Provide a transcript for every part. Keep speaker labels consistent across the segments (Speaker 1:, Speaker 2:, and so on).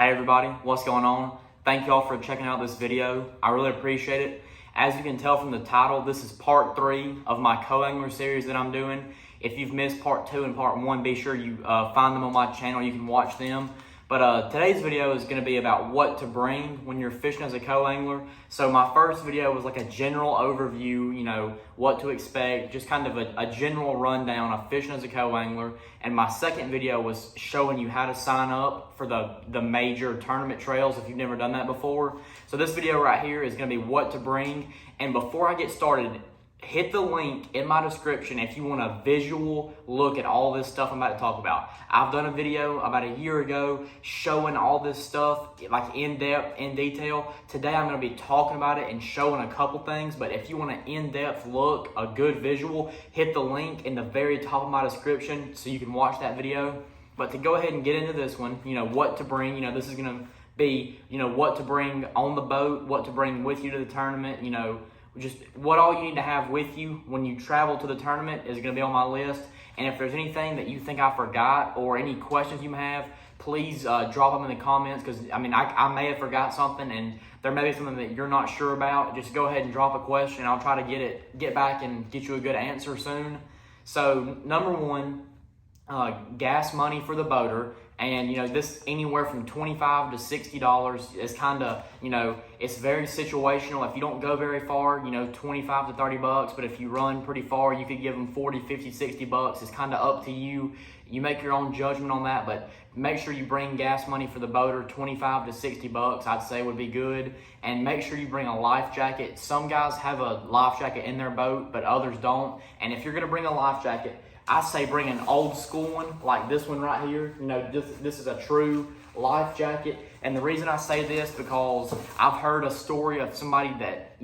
Speaker 1: Hey everybody, what's going on? Thank y'all for checking out this video. I really appreciate it. As you can tell from the title, this is part 3 of my coangler series that I'm doing. If you've missed part 2 and part 1, be sure you find them on my channel. You can watch them. But today's video is going to be about what to bring when you're fishing as a coangler. So my first video was like a general overview, what to expect, just kind of a general rundown of fishing as a coangler. And my second video was showing you how to sign up for the major tournament trails if you've never done that before. So this video right here is going to be what to bring. And before I get started, hit the link in my description if you want a visual look at all this stuff I'm about to talk about. I've done a video about a year ago showing all this stuff like in depth, in detail. Today I'm going to be talking about it and showing a couple things, but if you want an in-depth look, a good visual, hit the link in the very top of my description so you can watch that video. But to go ahead and get into this one, what to bring, this is going to be, what to bring on the boat, what to bring with you to the tournament, just what all you need to have with you when you travel to the tournament is going to be on my list. And if there's anything that you think I forgot or any questions you may have, please drop them in the comments, because I may have forgot something and there may be something that you're not sure about. Just go ahead and drop a question. I'll try to get back and get you a good answer soon. So number one, gas money for the boater. And this anywhere from $25 to $60 is kind of, it's very situational. If you don't go very far, $25 to $30. But if you run pretty far, you could give them $40, $50, $60. It's kind of up to you. You make your own judgment on that, but make sure you bring gas money for the boater. $25 to $60 I'd say would be good. And make sure you bring a life jacket. Some guys have a life jacket in their boat, but others don't. And if you're going to bring a life jacket, I say bring an old school one like this one right here. This is a true life jacket. And the reason I say this because I've heard a story of somebody that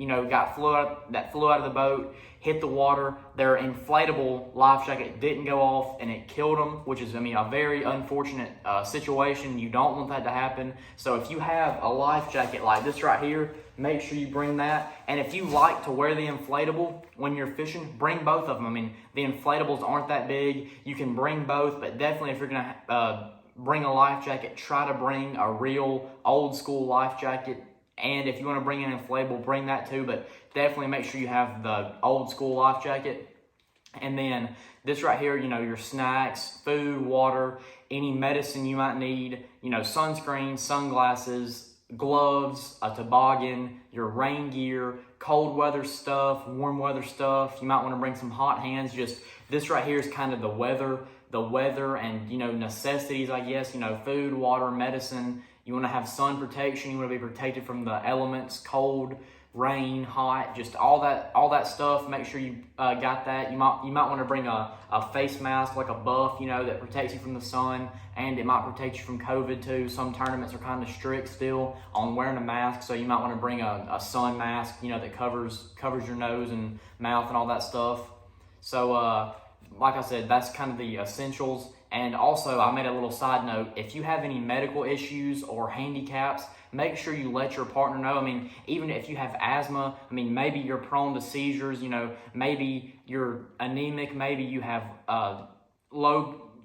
Speaker 1: flew out of the boat, hit the water. Their inflatable life jacket didn't go off and it killed them, which is a very unfortunate situation. You don't want that to happen. So if you have a life jacket like this right here, make sure you bring that. And if you like to wear the inflatable when you're fishing, bring both of them. The inflatables aren't that big. You can bring both, but definitely if you're going to bring a life jacket, try to bring a real old school life jacket. And if you want to bring an inflatable, bring that too, but definitely make sure you have the old school life jacket. And then this right here, your snacks, food, water, any medicine you might need, sunscreen, sunglasses, gloves, a toboggan, your rain gear, cold weather stuff, warm weather stuff. You might want to bring some hot hands. Just this right here is kind of the weather and necessities, I guess, food, water, medicine. You want to have sun protection. You want to be protected from the elements, cold, rain, hot, just all that stuff. Make sure you got that. You might want to bring a face mask, like a buff, that protects you from the sun, and it might protect you from COVID too. Some tournaments are kind of strict still on wearing a mask, so you might want to bring a sun mask, that covers your nose and mouth and all that stuff. So like I said, that's kind of the essentials. And also, I made a little side note, if you have any medical issues or handicaps, make sure you let your partner know. Even if you have asthma, maybe you're prone to seizures, maybe you're anemic, maybe you have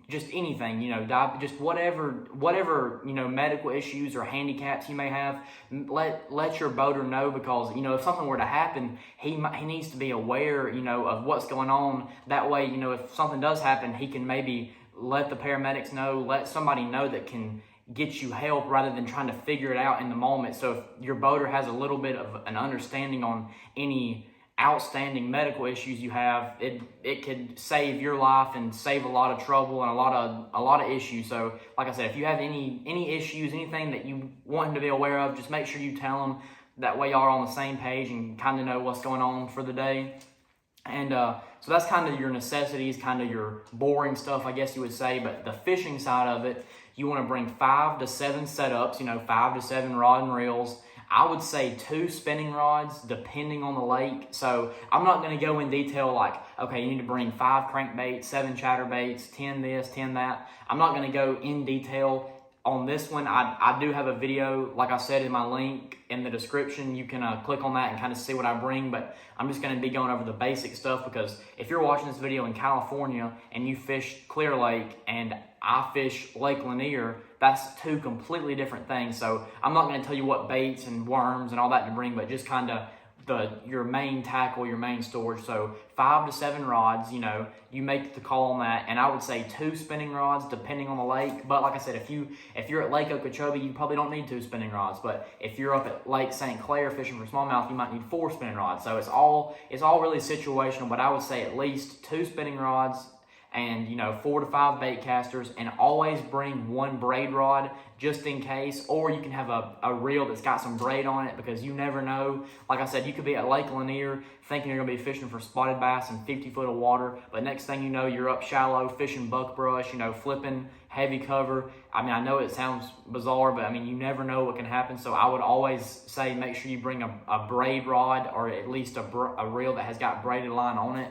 Speaker 1: just anything, just whatever, medical issues or handicaps you may have, let your boater know, because, if something were to happen, he needs to be aware, of what's going on. That way, if something does happen, he can maybe let the paramedics know, let somebody know that can get you help rather than trying to figure it out in the moment. So if your boater has a little bit of an understanding on any outstanding medical issues you have, it could save your life and save a lot of trouble and a lot of issues. So like I said, if you have any issues, anything that you want him to be aware of, just make sure you tell him. That way y'all are on the same page and kind of know what's going on for the day. And so that's kind of your necessities, kind of your boring stuff, I guess you would say. But the fishing side of it, you want to bring 5 to 7 setups, 5 to 7 rod and reels. I would say 2 spinning rods, depending on the lake. So I'm not going to go in detail like, okay, you need to bring 5 crankbaits, 7 chatterbaits, 10 this, 10 that. I'm not going to go in detail on this one, I do have a video, like I said, in my link in the description. You can click on that and kind of see what I bring, but I'm just going to be going over the basic stuff, because if you're watching this video in California and you fish Clear Lake and I fish Lake Lanier, that's two completely different things. So I'm not going to tell you what baits and worms and all that to bring, but just kind of your main tackle, your main storage. So 5 to 7 rods, you make the call on that. And I would say 2 spinning rods depending on the lake. But like I said, if you're at Lake Okeechobee, you probably don't need 2 spinning rods. But if you're up at Lake St. Clair fishing for smallmouth, you might need 4 spinning rods. So it's all really situational, but I would say at least 2 spinning rods and 4 to 5 bait casters, and always bring 1 braid rod just in case, or you can have a reel that's got some braid on it, because you never know. Like I said, you could be at Lake Lanier thinking you're going to be fishing for spotted bass in 50 foot of water, but next thing you know, you're up shallow fishing buckbrush, flipping heavy cover. I mean, I know it sounds bizarre, but I mean, you never know what can happen. So I would always say make sure you bring a braid rod, or at least a reel that has got braided line on it,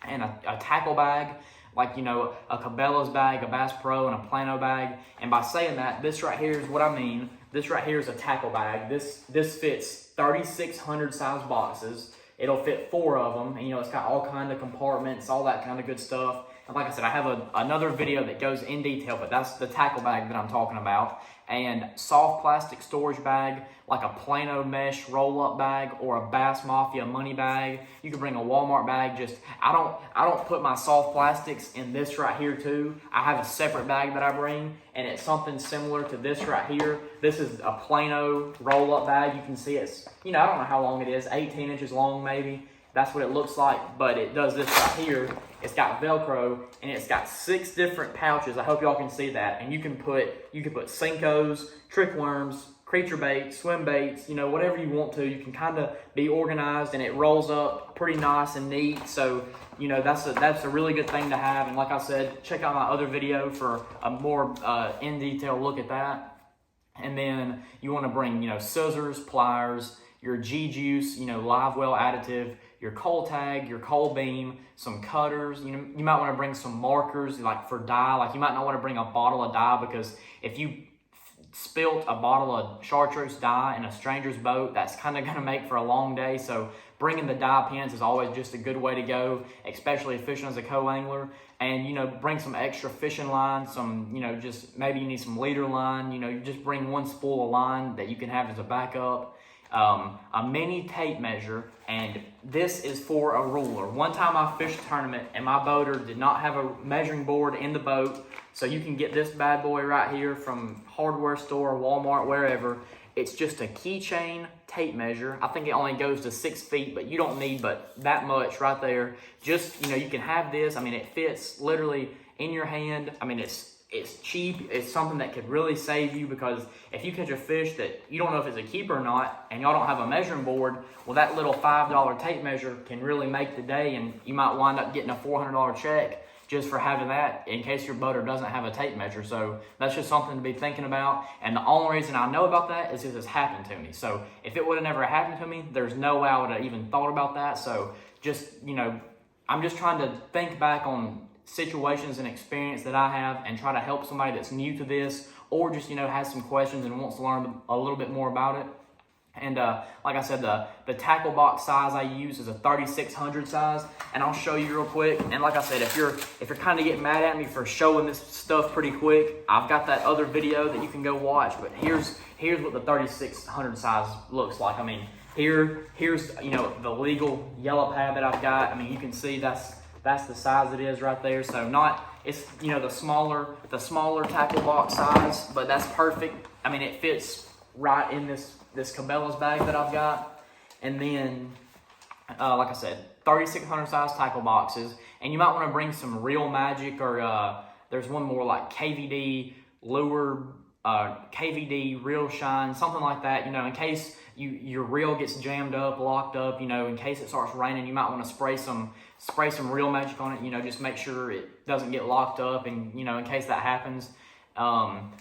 Speaker 1: and a tackle bag, like, a Cabela's bag, a Bass Pro, and a Plano bag. And by saying that, this right here is what I mean. This right here is a tackle bag. This fits 3,600 size boxes. It'll fit 4 of them. And, it's got all kind of compartments, all that kind of good stuff. And like I said, I have another video that goes in detail, but that's the tackle bag that I'm talking about. And soft plastic storage bag, like a Plano mesh roll-up bag or a Bass Mafia money bag. You can bring a Walmart bag. I don't put my soft plastics in this right here too. I have a separate bag that I bring, and it's something similar to this right here. This is a Plano roll-up bag. You can see it's, I don't know how long it is, 18 inches long maybe. That's what it looks like, but it does this right here. It's got Velcro, and it's got 6 different pouches. I hope y'all can see that. And you can put Senkos, trick worms, creature baits, swim baits, whatever you want to. You can kind of be organized, and it rolls up pretty nice and neat. So, that's a really good thing to have. And like I said, check out my other video for a more in detail look at that. And then you want to bring, scissors, pliers, your G-Juice, live well additive, your coal tag, your coal beam, some cutters. You might want to bring some markers, like for dye. Like, you might not want to bring a bottle of dye, because if you spilt a bottle of chartreuse dye in a stranger's boat, that's kind of going to make for a long day. So bringing the dye pins is always just a good way to go, especially fishing as a coangler. And, bring some extra fishing line, just maybe you need some leader line. You just bring 1 spool of line that you can have as a backup. A mini tape measure, and this is for a ruler. One time I fished a tournament and my boater did not have a measuring board in the boat, so you can get this bad boy right here from hardware store, Walmart, wherever. It's just a keychain tape measure. I think it only goes to 6 feet, but you don't need but that much right there. Just, you can have this. I mean, it fits literally in your hand. I mean, it's cheap. It's something that could really save you, because if you catch a fish that you don't know if it's a keeper or not, and y'all don't have a measuring board, well, that little $5 tape measure can really make the day, and you might wind up getting a $400 check just for having that, in case your boater doesn't have a tape measure. So that's just something to be thinking about. And the only reason I know about that is because it's happened to me. So if it would have never happened to me, there's no way I would have even thought about that. So just, I'm just trying to think back on situations and experience that I have, and try to help somebody that's new to this, or just has some questions and wants to learn a little bit more about it. And like I said, the tackle box size I use is a 3,600 size, and I'll show you real quick. And like I said, if you're kind of getting mad at me for showing this stuff pretty quick, I've got that other video that you can go watch. But here's what the 3,600 size looks like. I mean, here's the legal yellow pad that I've got. I mean, you can see that's the size it is right there. So it's the smaller tackle box size, but that's perfect. I mean, it fits right in this Cabela's bag that I've got. And then, like I said, 3,600 size tackle boxes. And you might want to bring some Real Magic, or there's one more like KVD lure, KVD Real Shine, something like that. In case your reel gets jammed up, locked up, in case it starts raining, you might want to spray some Real Magic on it, just make sure it doesn't get locked up, and, in case that happens.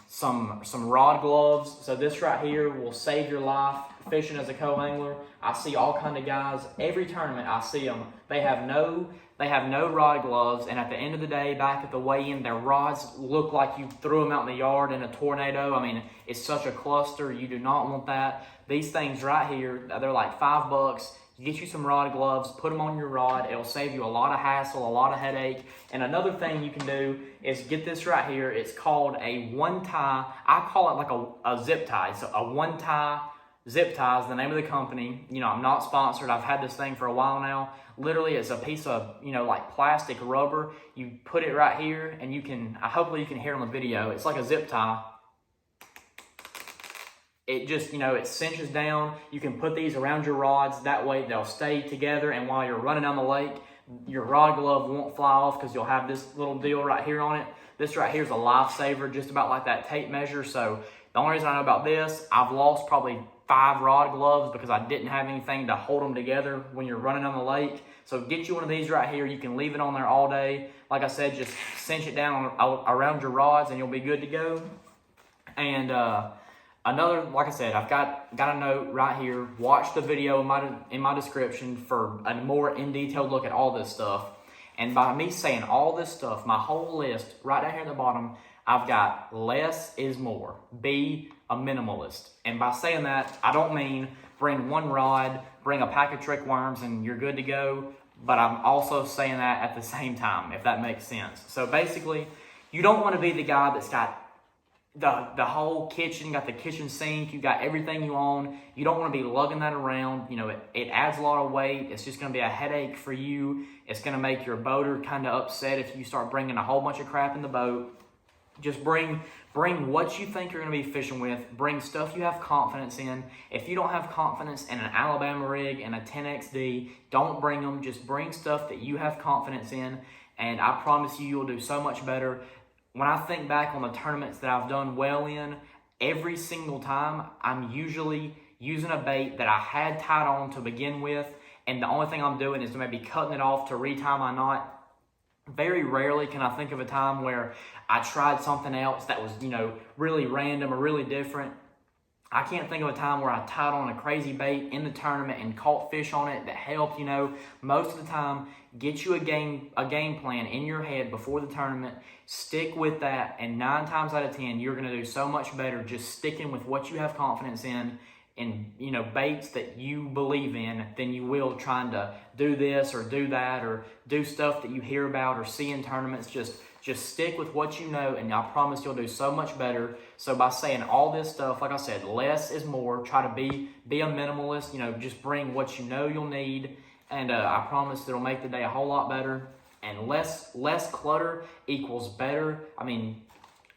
Speaker 1: Some rod gloves. So this right here will save your life fishing as a co-angler. I see all kind of guys, every tournament I see them, they have no They have no rod gloves, and at the end of the day, back at the weigh-in, their rods look like you threw them out in the yard in a tornado. I mean, it's such a cluster. You do not want that. These things right here, they're like $5. You get you some rod gloves, put them on your rod. It'll save you a lot of hassle, a lot of headache. And another thing you can do is get this right here. It's called a one-tie. I call it like a zip tie. So a one-tie zip tie is the name of the company. You know, I'm not sponsored. I've had this thing for a while now. Literally, it's a piece of, you know, like plastic rubber. You put it right here, and you can, hopefully you can hear it on the video. It's like a zip tie. It just, you know, it cinches down. You can put these around your rods. That way they'll stay together, and while you're running down the lake, your rod glove won't fly off because you'll have this little deal right here on it. This right here is a lifesaver, just about like that tape measure. So the only reason I know about this, I've lost probably 5 rod gloves because I didn't have anything to hold them together when you're running on the lake. So get you one of these right here. You can leave it on there all day. Like I said, just cinch it down around your rods and you'll be good to go. And another, like I said, I've got a note right here. Watch the video in my description for a more in-detailed look at all this stuff. And by me saying all this stuff, my whole list, right down here at the bottom, I've got less is more. Be a minimalist. And by saying that, I don't mean bring one rod, bring a pack of trick worms, and you're good to go. But I'm also saying that at the same time, if that makes sense. So basically, you don't want to be the guy that's got the whole kitchen, got the kitchen sink, you got everything you own. You don't want to be lugging that around. You know, it adds a lot of weight. It's just going to be a headache for you. It's going to make your boater kind of upset if you start bringing a whole bunch of crap in the boat. Just bring what you think you're going to be fishing with. Bring stuff you have confidence in. If you don't have confidence in an Alabama rig and a 10XD, don't bring them. Just bring stuff that you have confidence in, and I promise you, you'll do so much better. When I think back on the tournaments that I've done well in, every single time I'm usually using a bait that I had tied on to begin with, and the only thing I'm doing is maybe cutting it off to retie my knot. Very rarely can I think of a time where I tried something else that was, you know, really random or really different. I can't think of a time where I tied on a crazy bait in the tournament and caught fish on it that helped. You know, most of the time, get you a game plan in your head before the tournament. Stick with that, and 9 times out of 10, you're going to do so much better just sticking with what you have confidence in, and, you know, baits that you believe in, than you will trying to do this or do that or do stuff that you hear about or see in tournaments. Just stick with what you know, and I promise you'll do so much better. So by saying all this stuff, like I said, less is more. Try to be a minimalist. You know, just bring what you know you'll need, and I promise it'll make the day a whole lot better. And less clutter equals better. I mean,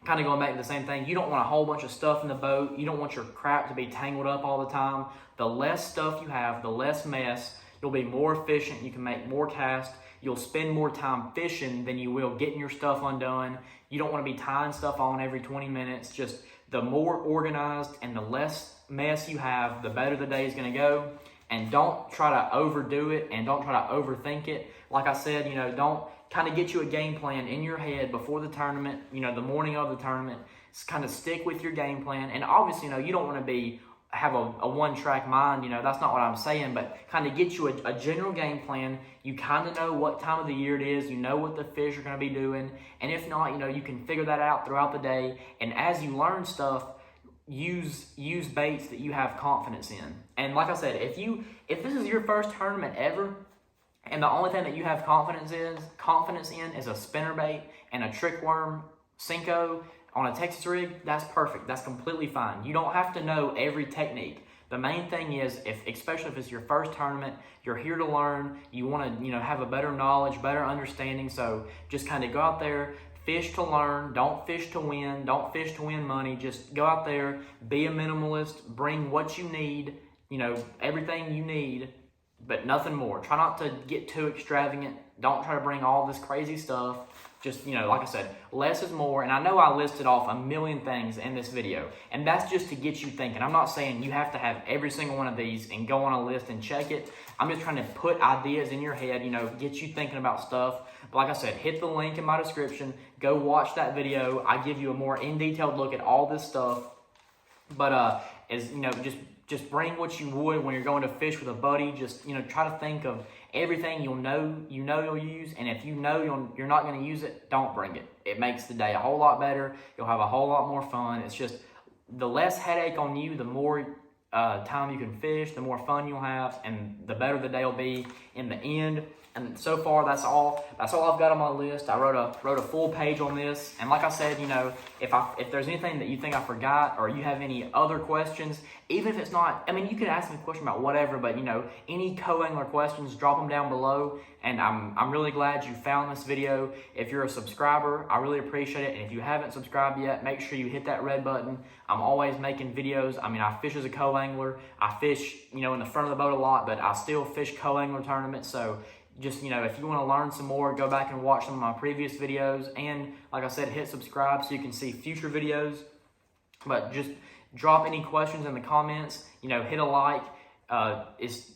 Speaker 1: kind of going back to the same thing. You don't want a whole bunch of stuff in the boat. You don't want your crap to be tangled up all the time. The less stuff you have, the less mess. You'll be more efficient. You can make more casts. You'll spend more time fishing than you will getting your stuff undone. You don't want to be tying stuff on every 20 minutes. Just the more organized and the less mess you have, the better the day is going to go. And don't try to overdo it, and don't try to overthink it. Like I said, you know, don't kind of get you a game plan in your head before the tournament, you know, the morning of the tournament. Just kind of stick with your game plan. And obviously, you know, you don't want to have a one-track mind, you know, that's not what I'm saying, but kind of get you a general game plan. You kind of know what time of the year it is. You know what the fish are going to be doing. And if not, you know, you can figure that out throughout the day. And as you learn stuff, use baits that you have confidence in. And like I said, if this is your first tournament ever, and the only thing that you have confidence in is a spinnerbait and a trick worm Cinco on a Texas rig, that's perfect. That's completely fine. You don't have to know every technique. The main thing is, especially if it's your first tournament, you're here to learn. You want to, you know, have a better knowledge, better understanding. So just kind of go out there, fish to learn. Don't fish to win. Don't fish to win money. Just go out there, be a minimalist, bring what you need, you know, everything you need, but nothing more. Try not to get too extravagant. Don't try to bring all this crazy stuff. Just, you know, like I said, less is more. And I know I listed off a million things in this video, and that's just to get you thinking. I'm not saying you have to have every single one of these and go on a list and check it. I'm just trying to put ideas in your head, you know, get you thinking about stuff. But like I said, hit the link in my description. Go watch that video. I give you a more in-detailed look at all this stuff. But, as you know, just just bring what you would when you're going to fish with a buddy. Just, try to think of everything you'll use, and if you're not going to use it, don't bring it. It makes the day a whole lot better. You'll have a whole lot more fun. It's just the less headache on you, the more time you can fish, the more fun you'll have, and the better the day will be in the end. And so far, that's all I've got on my list. I wrote a full page on this, and like I said, if there's anything that you think I forgot, or you have any other questions, even if it's not, you could ask me a question about whatever, but any co-angler questions, drop them down below. And I'm really glad you found this video. If you're a subscriber, I really appreciate it. And if you haven't subscribed yet, make sure you hit that red button. I'm always making videos. I fish as a co-angler. I fish, in the front of the boat a lot, but I still fish co-angler tournaments. So just, if you want to learn some more, go back and watch some of my previous videos. And like I said, hit subscribe so you can see future videos. But just drop any questions in the comments. Hit a like. It's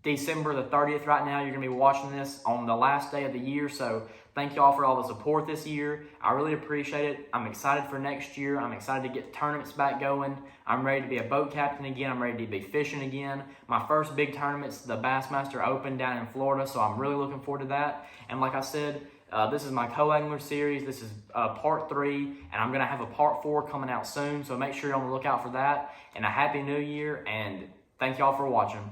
Speaker 1: December the 30th right now. You're going to be watching this on the last day of the year. So thank y'all for all the support this year. I really appreciate it. I'm excited for next year. I'm excited to get tournaments back going. I'm ready to be a boat captain again. I'm ready to be fishing again. My first big tournament's the Bassmaster Open down in Florida, so I'm really looking forward to that. And like I said, this is my co-angler series. This is part 3, and I'm going to have a part 4 coming out soon. So make sure you're on the lookout for that. And a Happy New Year, and thank y'all for watching.